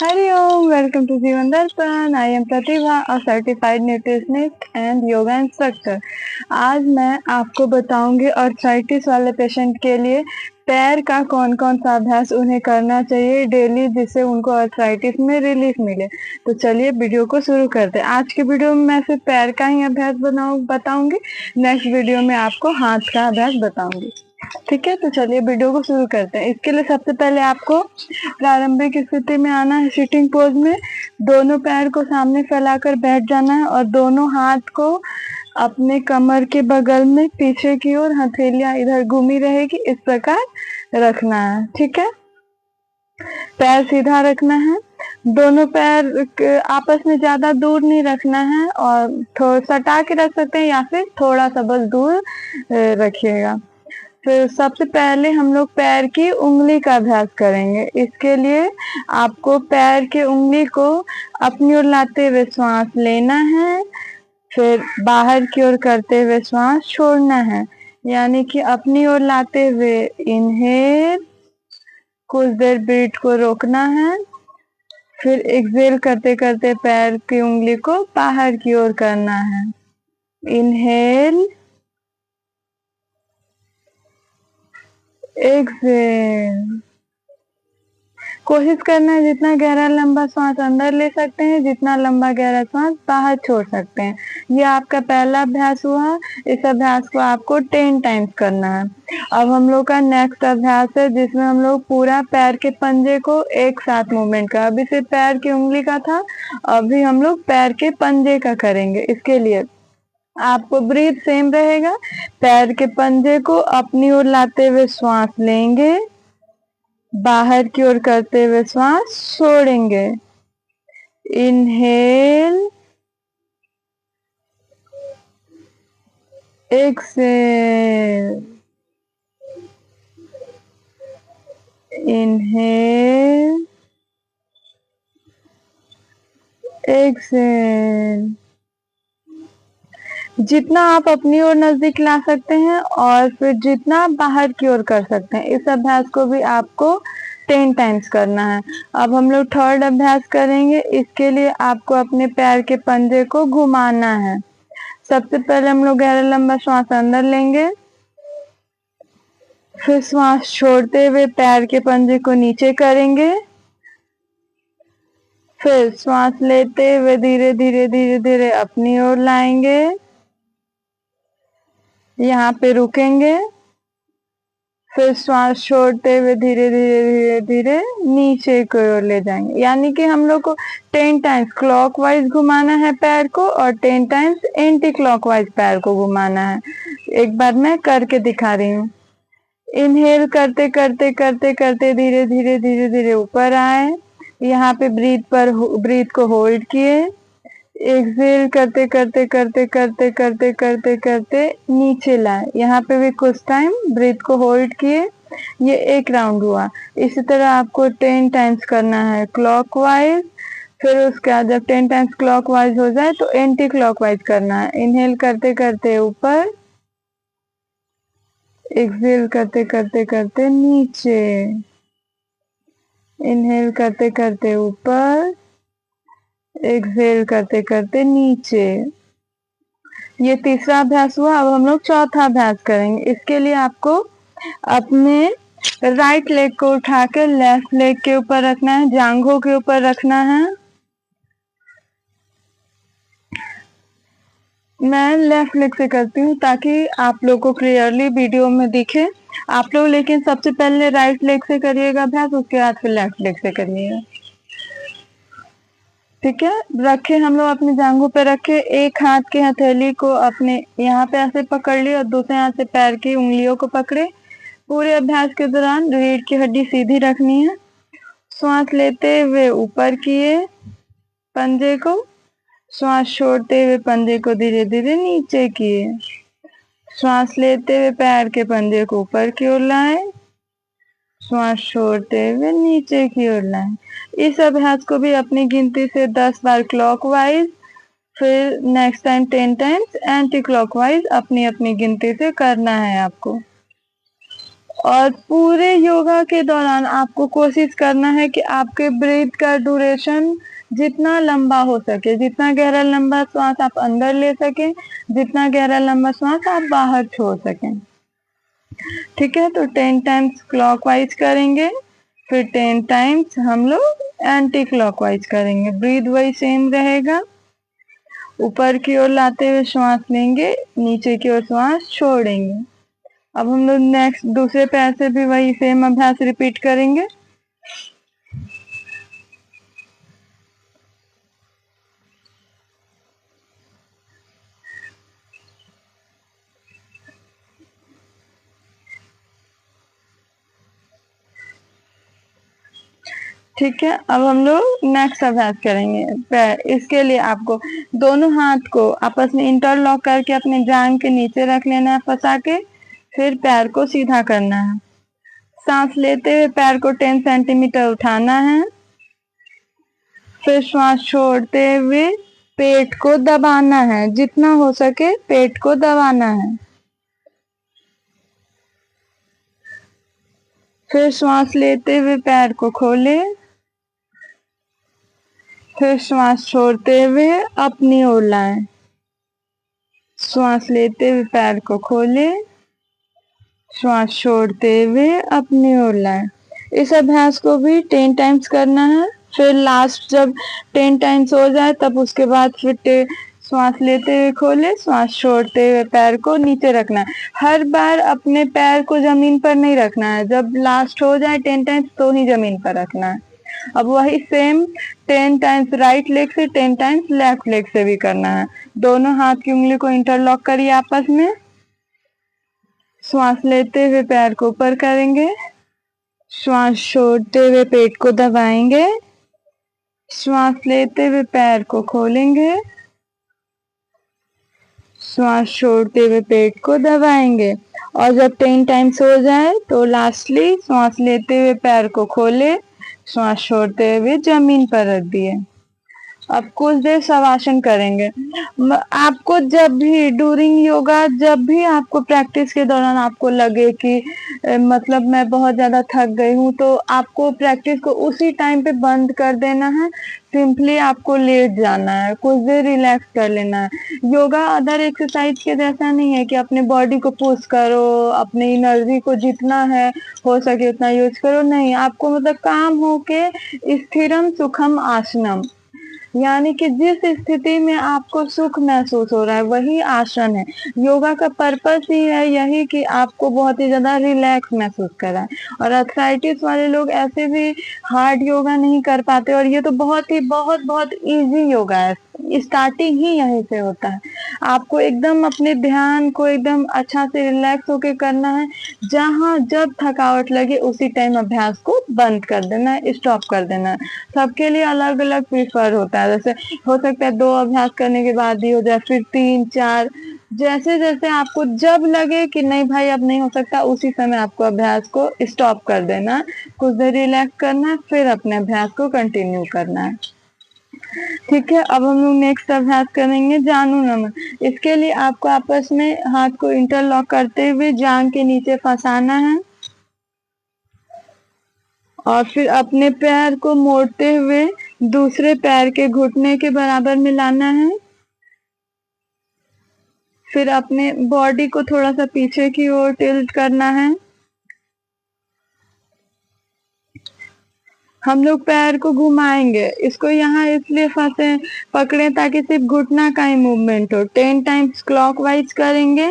Hariom, welcome to Jeevan Darshan. I am Pratibha, a certified nutritionist and yoga instructor. आज मैं आपको बताऊंगी arthritis वाले पेशेंट के लिए पैर का कौन कौन सा अभ्यास उन्हें करना चाहिए डेली, जिससे उनको आर्थराइटिस में रिलीफ मिले। तो चलिए वीडियो को शुरू करते हैं। आज के वीडियो में मैं सिर्फ पैर का ही अभ्यास बताऊंगी। नेक्स्ट वीडियो में आपको हाथ का अभ्यास बताऊंगी। ठीक है, तो चलिए वीडियो को शुरू करते हैं। इसके लिए सबसे पहले आपको प्रारंभिक स्थिति में आना है। सिटिंग पोज में दोनों पैर को सामने फैलाकर बैठ जाना है और दोनों हाथ को अपने कमर के बगल में पीछे की ओर, हथेलियां इधर घूमी रहेगी, इस प्रकार रखना है। ठीक है, पैर सीधा रखना है। दोनों पैर आपस में ज्यादा दूर नहीं रखना है और थोड़ा सटा के रख सकते हैं या फिर थोड़ा सा बस दूर रखिएगा। फिर सबसे पहले हम लोग पैर की उंगली का अभ्यास करेंगे। इसके लिए आपको पैर की उंगली को अपनी ओर लाते हुए श्वास लेना है, फिर बाहर की ओर करते हुए श्वास छोड़ना है। यानी कि अपनी ओर लाते हुए इनहेल, कुछ देर ब्रीथ को रोकना है, फिर एक्सहेल करते करते पैर की उंगली को बाहर की ओर करना है। Inhale, exhale. कोशिश करना है जितना गहरा लंबा सांस अंदर ले सकते हैं, जितना लंबा गहरा सांस बाहर छोड़ सकते हैं। ये आपका पहला अभ्यास हुआ। इस अभ्यास को आपको 10 टाइम्स करना है। अब हम लोग का नेक्स्ट अभ्यास है, जिसमें हम लोग पूरा पैर के पंजे को एक साथ मूवमेंट का। अभी सिर्फ पैर की उंगली का था, अभी हम लोग पैर के पंजे का करेंगे। इसके लिए आपको ब्रीथ सेम रहेगा। पैर के पंजे को अपनी ओर लाते हुए श्वास लेंगे, बाहर की ओर करते हुए श्वास छोड़ेंगे। Inhale, exhale, inhale, exhale. जितना आप अपनी ओर नजदीक ला सकते हैं और फिर जितना बाहर की ओर कर सकते हैं। इस अभ्यास को भी आपको 10 टाइम्स करना है। अब हम लोग थर्ड अभ्यास करेंगे। इसके लिए आपको अपने पैर के पंजे को घुमाना है। सबसे पहले हम लोग गहरा लंबा श्वास अंदर लेंगे, फिर श्वास छोड़ते हुए पैर के पंजे को नीचे करेंगे, फिर श्वास लेते हुए धीरे धीरे धीरे धीरे अपनी ओर लाएंगे, यहाँ पे रुकेंगे, फिर श्वास छोड़ते हुए धीरे धीरे धीरे धीरे नीचे की ओर ले जाएंगे। यानी कि हम लोग को 10 टाइम्स क्लॉकवाइज घुमाना है पैर को और 10 टाइम्स एंटी क्लॉकवाइज पैर को घुमाना है। एक बार मैं करके दिखा रही हूँ। इनहेल करते करते करते करते धीरे धीरे धीरे धीरे ऊपर आए, यहाँ पे ब्रीथ को होल्ड किए। एक्सहेल करते करते करते करते करते करते करते नीचे लाए, यहाँ पे भी कुछ टाइम ब्रीथ को होल्ड किए। ये एक राउंड हुआ। इसी तरह आपको 10 टाइम्स करना है क्लॉकवाइज। फिर उसके बाद जब 10 टाइम्स क्लॉकवाइज हो जाए तो एंटी क्लॉकवाइज करना है। इनहेल करते करते ऊपर, एक्सहेल करते करते करते नीचे, इनहेल करते करते ऊपर, एक्सहेल करते करते नीचे। ये तीसरा अभ्यास हुआ। अब हम लोग चौथा अभ्यास करेंगे। इसके लिए आपको अपने राइट लेग को उठा के लेफ्ट लेग के ऊपर रखना है, जांघों के ऊपर रखना है। मैं लेफ्ट लेग से करती हूँ ताकि आप लोगों को क्लियरली वीडियो में दिखे। आप लोग लेकिन सबसे पहले राइट लेग से करिएगा अभ्यास, उसके बाद फिर लेफ्ट लेग से करिएगा। ठीक है, रखे हम लोग अपने जांघों पे रखे, एक हाथ की हथेली को अपने यहाँ पे ऐसे पकड़ ली और दूसरे हाथ से पैर की उंगलियों को पकड़े। पूरे अभ्यास के दौरान रीढ़ की हड्डी सीधी रखनी है। श्वास लेते हुए ऊपर किए पंजे को, श्वास छोड़ते हुए पंजे को धीरे धीरे नीचे किए। श्वास लेते हुए पैर के पंजे को ऊपर की ओर लाए, श्वास छोड़ते हुए नीचे की ओर लाएं। इस अभ्यास को भी अपनी गिनती से 10 बार क्लॉकवाइज, फिर next time 10 times anti clockwise अपनी अपनी गिनती से करना है आपको। और पूरे योगा के दौरान आपको कोशिश करना है कि आपके ब्रीथ का ड्यूरेशन जितना लंबा हो सके, जितना गहरा लंबा श्वास आप अंदर ले सकें, जितना गहरा लंबा श्वास आप बाहर छोड़ सकें। ठीक है, तो 10 टाइम्स क्लॉकवाइज करेंगे, फिर 10 टाइम्स हम लोग एंटी क्लॉकवाइज करेंगे। ब्रीथ वही सेम रहेगा, ऊपर की ओर लाते हुए श्वास लेंगे, नीचे की ओर श्वास छोड़ेंगे। अब हम लोग नेक्स्ट दूसरे पैर से भी वही सेम अभ्यास रिपीट करेंगे। ठीक है, अब हम लोग नेक्स्ट अभ्यास करेंगे पैर। इसके लिए आपको दोनों हाथ को आपस में इंटरलॉक करके अपने जांघ के नीचे रख लेना है फंसा के, फिर पैर को सीधा करना है। सांस लेते हुए पैर को 10 सेंटीमीटर उठाना है, फिर श्वास छोड़ते हुए पेट को दबाना है, जितना हो सके पेट को दबाना है। फिर श्वास लेते हुए पैर को खोले, फिर श्वास छोड़ते हुए अपनी ओर लाएं। श्वास लेते हुए पैर को खोले, श्वास छोड़ते हुए अपनी ओर लाएं। इस अभ्यास को भी 10 टाइम्स करना है। फिर लास्ट जब 10 टाइम्स हो जाए तब उसके बाद फिर श्वास लेते हुए खोले, श्वास छोड़ते हुए पैर को नीचे रखना है। हर बार अपने पैर को जमीन पर नहीं रखना है, जब लास्ट हो जाए 10 टाइम्स तो ही जमीन पर रखना है। अब वही सेम 10 टाइम्स राइट लेग से, 10 टाइम्स लेफ्ट लेग से भी करना है। दोनों हाथ की उंगली को इंटरलॉक करिए आपस में। श्वास लेते हुए पैर को ऊपर करेंगे, श्वास छोड़ते हुए पेट को दबाएंगे, श्वास लेते हुए पैर को खोलेंगे, श्वास छोड़ते हुए पेट को दबाएंगे। और जब 10 टाइम्स हो जाए तो लास्टली श्वास लेते हुए पैर को खोले, श्वास छोड़ते हुए जमीन पर रख दिए। अब कुछ देर शवासन करेंगे। आपको जब भी ड्यूरिंग योगा, जब भी आपको प्रैक्टिस के दौरान आपको लगे कि मतलब मैं बहुत ज्यादा थक गई हूँ, तो आपको प्रैक्टिस को उसी टाइम पे बंद कर देना है। सिंपली आपको लेट जाना है, कुछ देर रिलैक्स कर लेना है। योगा अदर एक्सरसाइज के जैसा नहीं है कि अपने बॉडी को पुश करो, अपनी एनर्जी को जितना है हो सके उतना यूज करो। नहीं, आपको मतलब काम हो के स्थिरम सुखम आसनम, यानी कि जिस स्थिति में आपको सुख महसूस हो रहा है वही आसन है। योगा का पर्पस ही है यही कि आपको बहुत ही ज्यादा रिलैक्स महसूस कराए। और अर्थराइटिस वाले लोग ऐसे भी हार्ड योगा नहीं कर पाते, और ये तो बहुत इजी योगा है। स्टार्टिंग ही यहीं से होता है। आपको एकदम अपने ध्यान को एकदम अच्छा से रिलैक्स होके करना है। जहाँ जब थकावट लगे उसी टाइम अभ्यास को बंद कर देना है, स्टॉप कर देना है। सबके लिए अलग अलग प्रिफर होता है, जैसे हो सकता है 2 अभ्यास करने के बाद ही हो जाए, फिर 3 4, जैसे जैसे आपको जब लगे कि नहीं भाई अब नहीं हो सकता, उसी समय आपको अभ्यास को स्टॉप कर देना है, कुछ देर रिलैक्स करना है, फिर अपने अभ्यास को कंटिन्यू करना है। ठीक है, अब हम लोग नेक्स्ट अभ्यास करेंगे जानु नमन। इसके लिए आपको आपस में हाथ को इंटरलॉक करते हुए जांघ के नीचे फंसाना है, और फिर अपने पैर को मोड़ते हुए दूसरे पैर के घुटने के बराबर मिलाना है। फिर अपने बॉडी को थोड़ा सा पीछे की ओर टिल्ट करना है। हम लोग पैर को घुमाएंगे, इसको यहाँ इसलिए फंसे पकड़े ताकि सिर्फ घुटना का ही मूवमेंट हो। 10 टाइम्स क्लॉकवाइज करेंगे,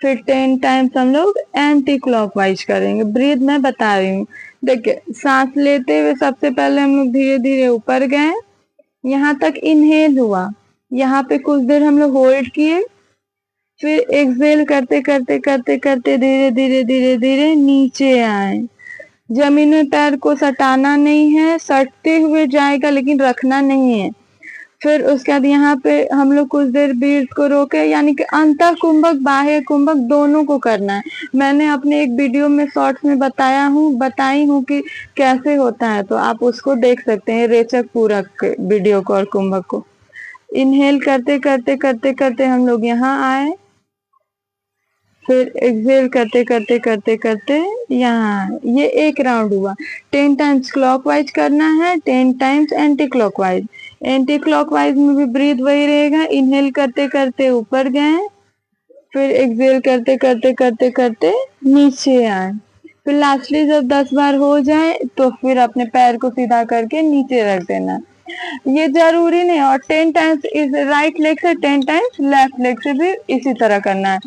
फिर 10 टाइम्स हम लोग एंटी क्लॉकवाइज करेंगे। ब्रीथ मैं बता रही हूँ। देखिए, सांस लेते हुए सबसे पहले हम लोग धीरे धीरे ऊपर गए, यहाँ तक इनहेल हुआ, यहाँ पे कुछ देर हम लोग होल्ड किए, फिर एक्सहेल करते करते करते करते धीरे धीरे धीरे धीरे नीचे आए। जमीन में पैर को सटाना नहीं है, सटते हुए जाएगा लेकिन रखना नहीं है। फिर उसके बाद यहाँ पे हम लोग कुछ देर ब्रीथ को रोके, यानी कि अंतः कुंभक बाह्य कुंभक दोनों को करना है। मैंने अपने एक वीडियो में शॉर्ट्स में बताई हूँ कि कैसे होता है, तो आप उसको देख सकते हैं, रेचक पूरक वीडियो को और कुंभक को। इनहेल करते करते करते करते हम लोग यहाँ आए, फिर एक्सेल करते करते करते करते यहाँ ये एक राउंड हुआ। 10 टाइम्स क्लॉकवाइज करना है, 10 times anti clockwise. Anti clockwise में भी ब्रीथ वही रहेगा। इनहेल करते करते ऊपर गए, फिर एक्सेल करते करते करते करते नीचे आए। फिर लास्टली जब 10 बार हो जाए तो फिर अपने पैर को सीधा करके नीचे रख देना। ये जरूरी नहीं, और 10 टाइम्स इस राइट लेग से 10 टाइम्स लेफ्ट लेग से भी इसी तरह करना है।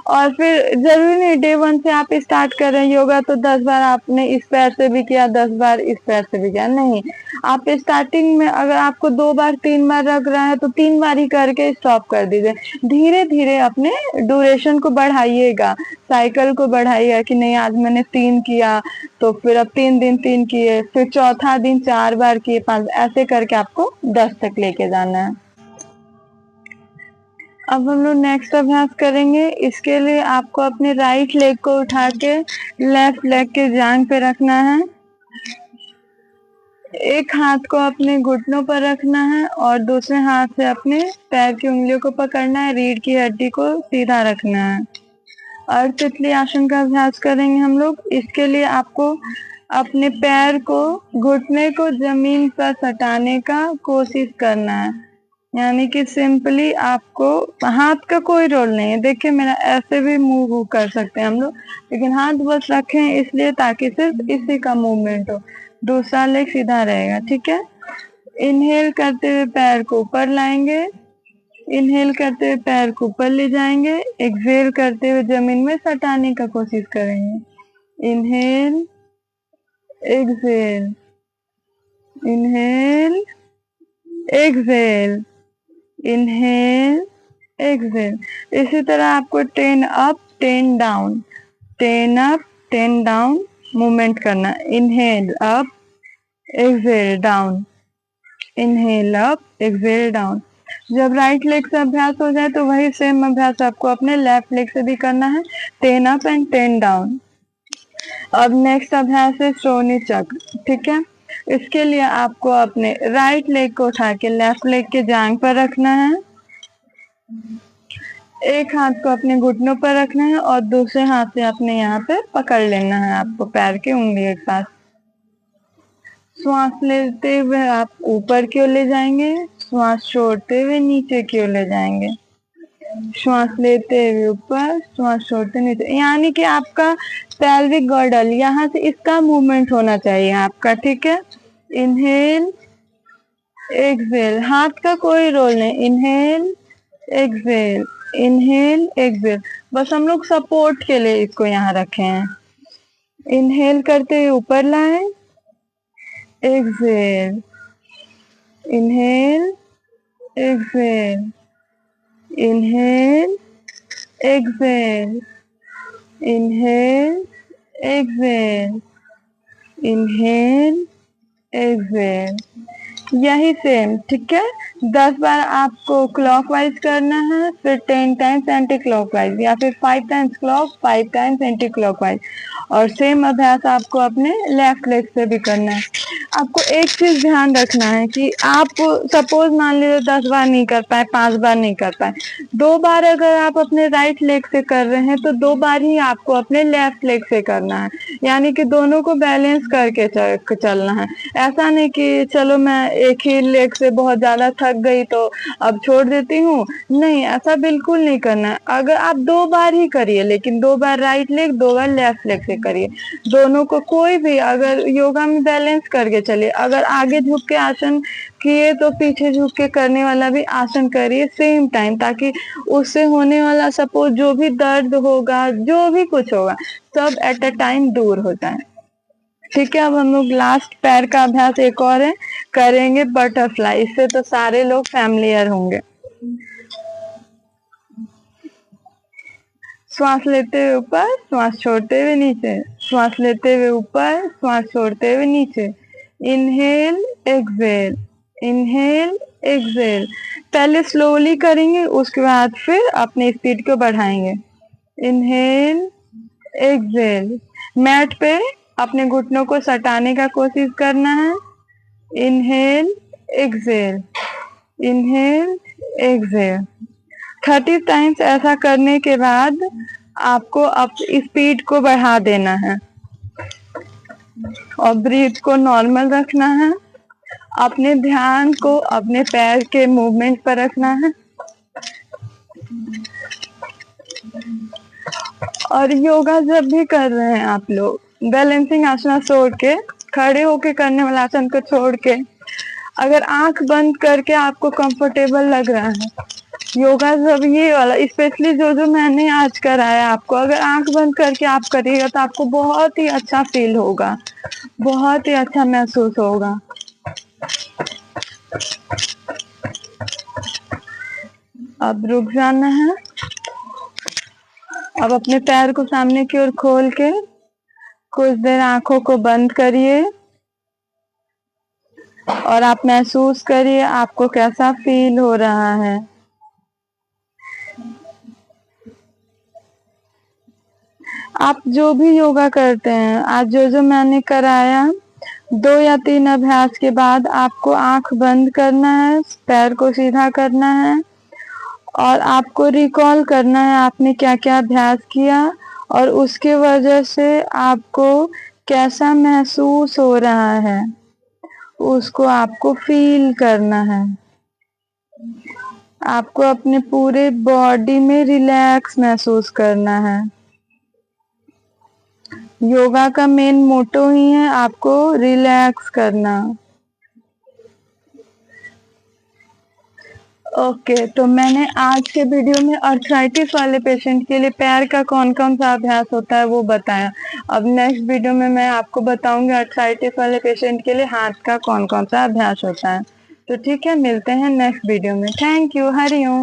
और फिर जरूरी नहीं डे 1 से आप स्टार्ट कर रहे हैं योगा तो 10 बार आपने इस पैर से भी किया, 10 बार इस पैर से भी किया, नहीं। आप स्टार्टिंग में अगर आपको 2 बार 3 बार रख रहा है तो 3 बार ही करके स्टॉप कर दीजिए। धीरे धीरे अपने ड्यूरेशन को बढ़ाइएगा, साइकिल को बढ़ाइएगा कि नहीं आज मैंने 3 किया तो फिर अब 3 दिन 3 किए, फिर चौथा दिन 4 बार किए, 5, ऐसे करके आपको 10 तक लेके जाना है। अब हम लोग नेक्स्ट अभ्यास करेंगे। इसके लिए आपको अपने राइट लेग को उठा के लेफ्ट लेग के जांघ पे रखना है। एक हाथ को अपने घुटनों पर रखना है और दूसरे हाथ से अपने पैर की उंगलियों को पकड़ना है, रीढ़ की हड्डी को सीधा रखना है। अर्ध तितली आसन का अभ्यास करेंगे हम लोग। इसके लिए आपको अपने पैर को, घुटने को जमीन पर सटाने का कोशिश करना है। यानी कि सिंपली आपको हाथ का कोई रोल नहीं है। देखिए मेरा ऐसे भी मूव कर सकते हैं हम लोग, लेकिन हाथ बस रखे हैं इसलिए ताकि सिर्फ इसी का मूवमेंट हो, दूसरा लेग सीधा रहेगा। ठीक है। इनहेल करते हुए पैर को ऊपर लाएंगे, इनहेल करते हुए पैर को ऊपर ले जाएंगे, एक्सहेल करते हुए जमीन में सटाने का कोशिश करेंगे। Inhale, exhale, inhale, exhale, inhale, exhale. इसी तरह आपको 10 up 10 down, 10 up 10 down movement करना। Inhale up, exhale down, inhale up, exhale down. जब राइट लेग से अभ्यास हो जाए तो वही सेम अभ्यास आपको अपने लेफ्ट लेग से भी करना है, 10 अप एंड 10 डाउन। अब नेक्स्ट अभ्यास है श्रोणी चक्र। ठीक है। इसके लिए आपको अपने राइट लेग को उठा के लेफ्ट लेग के जांघ पर रखना है, एक हाथ को अपने घुटनों पर रखना है और दूसरे हाथ से अपने यहाँ पे पकड़ लेना है आपको पैर की उंगलियों के पास। श्वास लेते हुए आप ऊपर की ओर ले जाएंगे, श्वास छोड़ते हुए नीचे की ओर ले जाएंगे। श्वास लेते हुए ऊपर, श्वास छोड़ते नीचे, यानी कि आपका पेल्विक गर्डल यहाँ से इसका मूवमेंट होना चाहिए आपका। ठीक है। इनहेल, एक्सहेल, हाथ का कोई रोल नहीं। इनहेल, एक्सहेल, इनहेल, एक्सहेल, बस हम लोग सपोर्ट के लिए इसको यहाँ रखे हैं। इनहेल करते हुए ऊपर लाएं, exhale, inhale, exhale, inhale, exhale, inhale, exhale, inhale, exhale. यही सेम। ठीक है। 10 बार आपको क्लॉकवाइज करना है, फिर 10 टाइम्स एंटी क्लॉकवाइज, या फिर 5 times clock 5 times anti clockwise. और सेम अभ्यास आपको अपने लेफ्ट लेग से भी करना है। आपको एक चीज ध्यान रखना है कि आप सपोज मान लीजिए 10 बार नहीं कर पाए, 5 बार नहीं कर पाए, 2 बार अगर आप अपने राइट लेग से कर रहे हैं तो 2 बार ही आपको अपने लेफ्ट लेग से करना है। यानी कि दोनों को बैलेंस करके चलना है। ऐसा नहीं कि चलो मैं एक ही लेग से बहुत ज्यादा थक गई तो अब छोड़ देती हूँ, नहीं, ऐसा बिल्कुल नहीं करना है। अगर आप 2 बार ही करिए, लेकिन 2 बार राइट लेग 2 बार लेफ्ट लेग से करिए। दोनों को कोई भी अगर योगा में बैलेंस करके चलिए। अगर आगे झुक के आसन किए तो पीछे झुक के करने वाला भी आसन करिए सेम टाइम, ताकि उससे होने वाला सपोज जो भी दर्द होगा, जो भी कुछ होगा, सब एट अ टाइम दूर होता है। ठीक है। अब हम लोग लास्ट पैर का अभ्यास एक और है, करेंगे बटरफ्लाई। इससे तो सारे लोग फैमिलियर होंगे। श्वास लेते हुए ऊपर, श्वास छोड़ते हुए नीचे, श्वास लेते हुए ऊपर, श्वास छोड़ते हुए नीचे। Inhale, exhale, inhale, exhale. पहले स्लोली करेंगे, उसके बाद फिर अपनी स्पीड को बढ़ाएंगे। Inhale, exhale. मैट पे अपने घुटनों को सटाने का कोशिश करना है। Inhale, exhale, inhale, exhale. 30 times ऐसा करने के बाद आपको अब स्पीड को बढ़ा देना है और ब्रीथ को नॉर्मल रखना है। अपने ध्यान को अपने पैर के मूवमेंट पर रखना है और योगा जब भी कर रहे हैं आप लोग बैलेंसिंग आसना छोड़ के, खड़े होके करने वाला आसन को छोड़ के, अगर आंख बंद करके आपको कंफर्टेबल लग रहा है, योगा जब ये वाला स्पेशली जो मैंने आज कराया आपको, अगर आंख बंद करके आप करिएगा तो आपको बहुत ही अच्छा फील होगा, बहुत ही अच्छा महसूस होगा। अब रुक जाना है। अब अपने पैर को सामने की ओर खोल के कुछ देर आंखों को बंद करिए और आप महसूस करिए आपको कैसा फील हो रहा है। आप जो भी योगा करते हैं, आज जो मैंने कराया, 2 या 3 अभ्यास के बाद आपको आंख बंद करना है, पैर को सीधा करना है और आपको रिकॉल करना है आपने क्या क्या अभ्यास किया और उसके वजह से आपको कैसा महसूस हो रहा है, उसको आपको फील करना है। आपको अपने पूरे बॉडी में रिलैक्स महसूस करना है। योगा का मेन मोटो ही है आपको रिलैक्स करना। ओके, तो मैंने आज के वीडियो में आर्थराइटिस वाले पेशेंट के लिए पैर का कौन कौन सा अभ्यास होता है वो बताया। अब नेक्स्ट वीडियो में मैं आपको बताऊंगी आर्थराइटिस वाले पेशेंट के लिए हाथ का कौन कौन सा अभ्यास होता है। तो ठीक है, मिलते हैं नेक्स्ट वीडियो में। Thank you. हरि ओम।